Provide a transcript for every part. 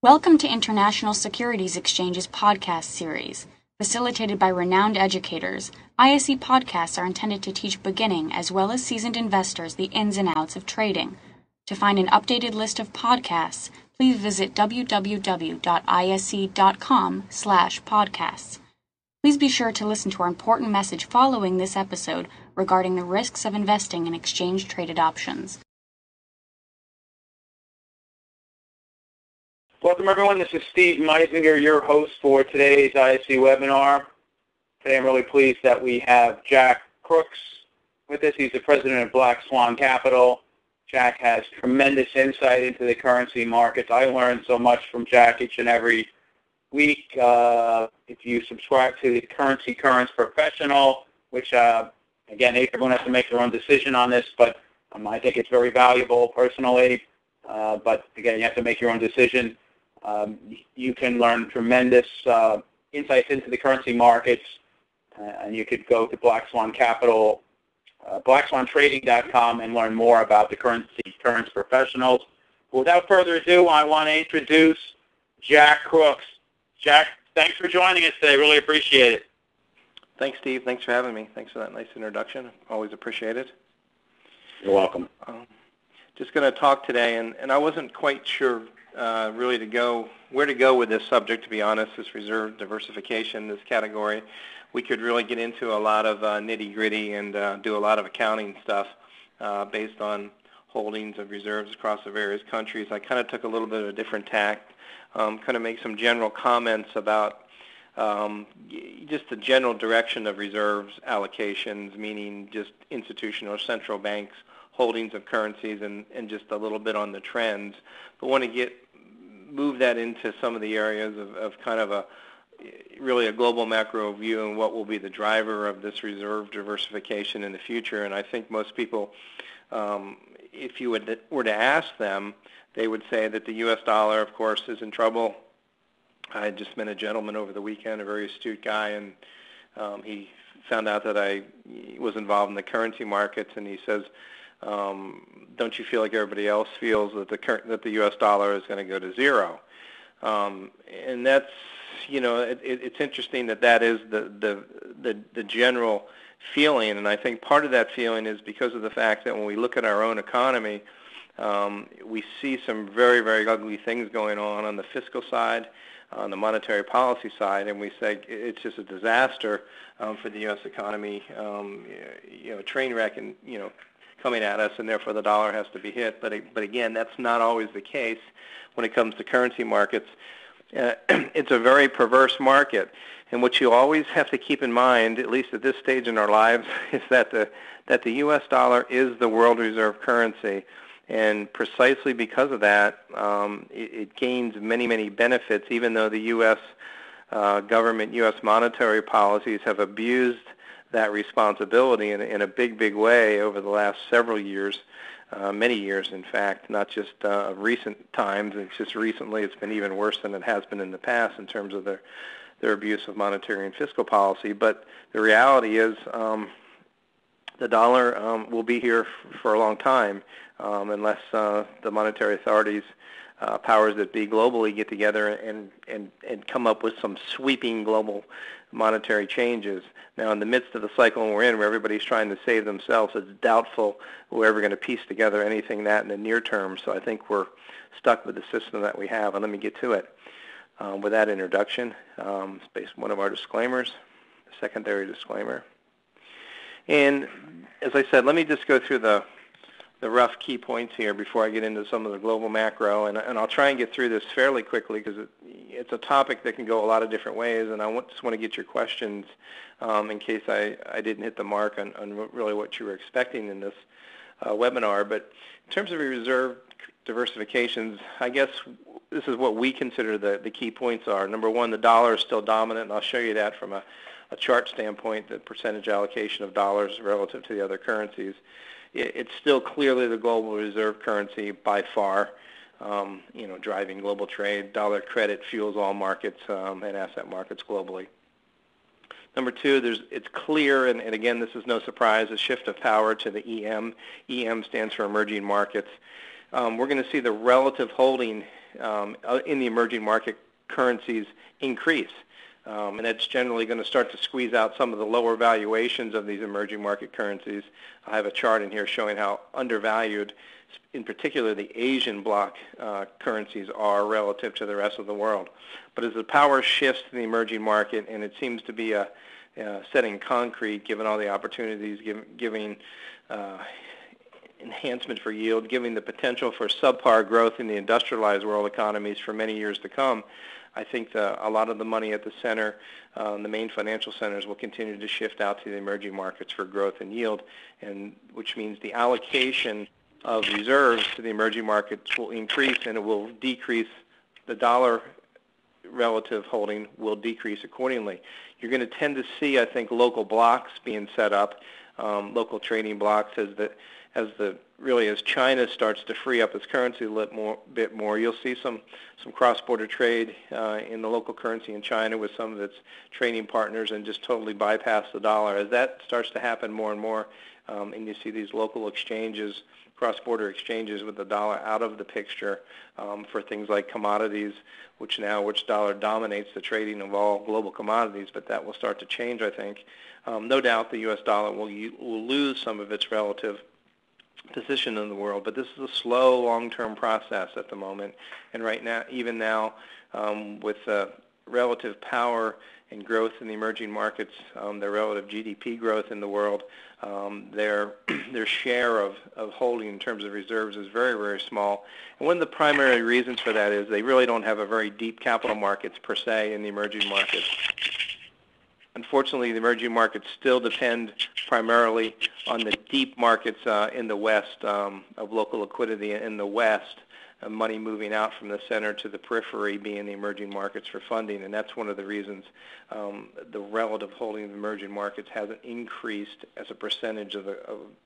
Welcome to International Securities Exchange's podcast series. Facilitated by renowned educators, ISE podcasts are intended to teach beginning as well as seasoned investors the ins and outs of trading. To find an updated list of podcasts, please visit www.ise.com/podcasts. Please be sure to listen to our important message following this episode regarding the risks of investing in exchange-traded options. Welcome, everyone. This is Steve Meisinger, your host for today's ISE webinar. Today, I'm really pleased that we have Jack Crooks with us. He's the president of Black Swan Capital. Jack has tremendous insight into the currency markets. I learn so much from Jack each and every week. If you subscribe to the Currency Currents Professional, which, again, everyone has to make their own decision on this, but I think it's very valuable personally. But, again, you have to make your own decision. You can learn tremendous insights into the currency markets, and you could go to Black Swan Capital, blackswantrading.com, and learn more about the Currency Currents Professionals. But without further ado, I want to introduce Jack Crooks. Jack, thanks for joining us today. Really appreciate it. Thanks, Steve. Thanks for having me. Thanks for that nice introduction. Always appreciate it. You're welcome. Just going to talk today, and I wasn't quite sure really where to go with this subject, to be honest, this reserve diversification, this category. We could really get into a lot of nitty-gritty and do a lot of accounting stuff based on holdings of reserves across the various countries. I kind of took a little bit of a different tack, kind of make some general comments about just the general direction of reserves allocations, meaning just institutional or central banks holdings of currencies, and just a little bit on the trends. But want to move that into some of the areas of kind of really a global macro view and what will be the driver of this reserve diversification in the future. And I think most people, if you were to ask them, they would say that the U.S. dollar, of course, is in trouble. I just met a gentleman over the weekend, a very astute guy, and he found out that I was involved in the currency markets, and he says, don't you feel like everybody else feels that the U.S. dollar is going to go to zero? And that's, it's interesting that is the general feeling, and I think part of that feeling is because of the fact that when we look at our own economy, we see some very, very ugly things going on the fiscal side, on the monetary policy side, and we say it's just a disaster for the U.S. economy, train wreck, and coming at us, and therefore the dollar has to be hit. But again, that's not always the case when it comes to currency markets. It's a very perverse market, and what you always have to keep in mind, at least at this stage in our lives, is that the U.S. dollar is the world reserve currency, and precisely because of that, it gains many, many benefits, even though the U.S. Government, U.S. monetary policies have abused that responsibility in a big, big way over the last several years, many years, in fact, not just recent times. It's just recently it's been even worse than it has been in the past in terms of their abuse of monetary and fiscal policy. But the reality is the dollar will be here for a long time unless the monetary authorities, powers that be globally, get together and come up with some sweeping global monetary changes. Now, in the midst of the cycle we're in, where everybody's trying to save themselves, it's doubtful we're ever going to piece together anything that in the near term. So I think we're stuck with the system that we have. And let me get to it. With that introduction, it's based on one of our disclaimers, the secondary disclaimer. And as I said, let me just go through the rough key points here before I get into some of the global macro, and I'll try and get through this fairly quickly because it's a topic that can go a lot of different ways, and I just want to get your questions in case I didn't hit the mark on really what you were expecting in this webinar. But in terms of reserve diversifications, I guess this is what we consider the key points are. Number one, the dollar is still dominant, and I'll show you that from a chart standpoint, the percentage allocation of dollars relative to the other currencies. It's still clearly the global reserve currency by far, driving global trade. Dollar credit fuels all markets and asset markets globally. Number two, it's clear, and again, this is no surprise, a shift of power to the EM. EM stands for emerging markets. We're going to see the relative holding in the emerging market currencies increase. And that's generally going to start to squeeze out some of the lower valuations of these emerging market currencies. I have a chart in here showing how undervalued, in particular, the Asian bloc currencies are relative to the rest of the world. But as the power shifts to the emerging market, and it seems to be setting concrete, given all the opportunities, giving enhancement for yield, giving the potential for subpar growth in the industrialized world economies for many years to come, I think a lot of the money at the center, the main financial centers, will continue to shift out to the emerging markets for growth and yield, and which means the allocation of reserves to the emerging markets will increase, and it will decrease. The dollar relative holding will decrease accordingly. You're going to tend to see, I think, local blocks being set up, local trading blocks as China starts to free up its currency a bit more. You'll see some cross-border trade in the local currency in China with some of its trading partners and just totally bypass the dollar. As that starts to happen more and more, and you see these local exchanges, cross-border exchanges with the dollar out of the picture for things like commodities, which dollar dominates the trading of all global commodities, but that will start to change, I think. No doubt the U.S. dollar will lose some of its relative position in the world, but this is a slow, long-term process at the moment. And right now, even now, with relative power and growth in the emerging markets, their relative GDP growth in the world, their share of holding in terms of reserves is very, very small. And one of the primary reasons for that is they really don't have a very deep capital markets per se in the emerging markets. Unfortunately, the emerging markets still depend primarily on the deep markets in the West, of local liquidity in the West, money moving out from the center to the periphery being the emerging markets for funding. And that's one of the reasons the relative holding of emerging markets hasn't increased as a percentage of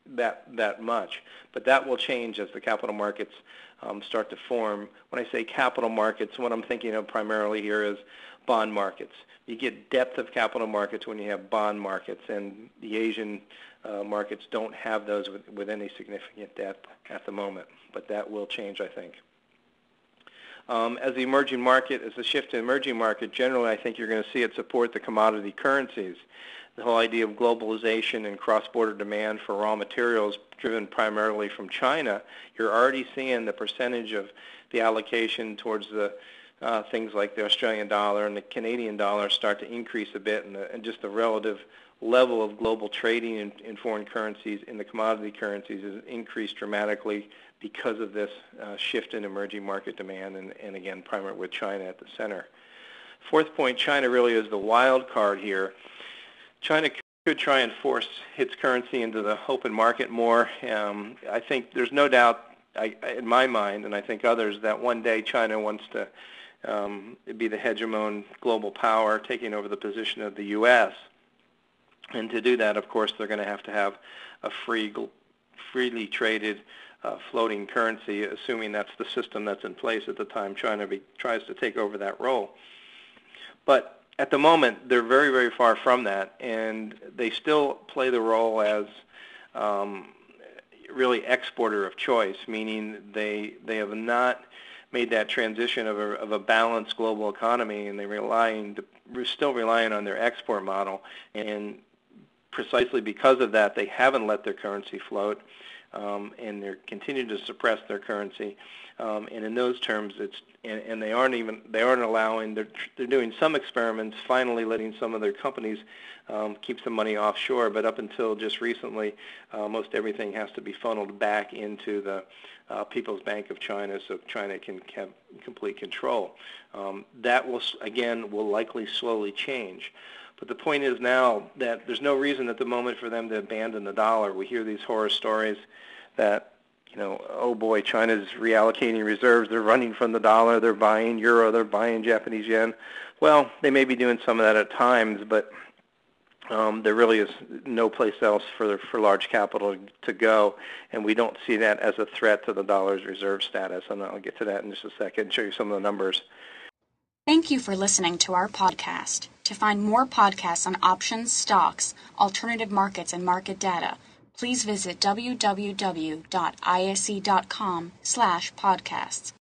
that much. But that will change as the capital markets start to form. When I say capital markets, what I'm thinking of primarily here is bond markets. You get depth of capital markets when you have bond markets, and the Asian markets don't have those with any significant depth at the moment, but that will change, I think. As the shift to emerging market, generally I think you're going to see it support the commodity currencies. The whole idea of globalization and cross-border demand for raw materials driven primarily from China, you're already seeing the percentage of the allocation towards the things like the Australian dollar and the Canadian dollar start to increase a bit, and just the relative level of global trading in foreign currencies, in the commodity currencies, has increased dramatically because of this shift in emerging market demand, and again, primarily with China at the center. Fourth point, China really is the wild card here. China could try and force its currency into the open market more. I think there's no doubt, in my mind, and I think others, that one day China wants to be the hegemon global power, taking over the position of the U.S. And to do that, of course, they're going to have a freely traded floating currency, assuming that's the system that's in place at the time China tries to take over that role. But at the moment, they're very, very far from that, and they still play the role as really exporter of choice, meaning they have not made that transition of a balanced global economy, and we're still relying on their export model. And precisely because of that, they haven't let their currency float, and they're continuing to suppress their currency. And in those terms, they aren't allowing. They're doing some experiments, finally letting some of their companies keep some money offshore. But up until just recently, most everything has to be funneled back into the People's Bank of China, so China can have complete control. That will likely slowly change. But the point is now that there's no reason at the moment for them to abandon the dollar. We hear these horror stories that, oh boy, China's reallocating reserves. They're running from the dollar. They're buying euro. They're buying Japanese yen. Well, they may be doing some of that at times, but there really is no place else for large capital to go, and we don't see that as a threat to the dollar's reserve status. And I'll get to that in just a second and show you some of the numbers. Thank you for listening to our podcast. To find more podcasts on options, stocks, alternative markets, and market data, please visit www.ise.com/podcasts.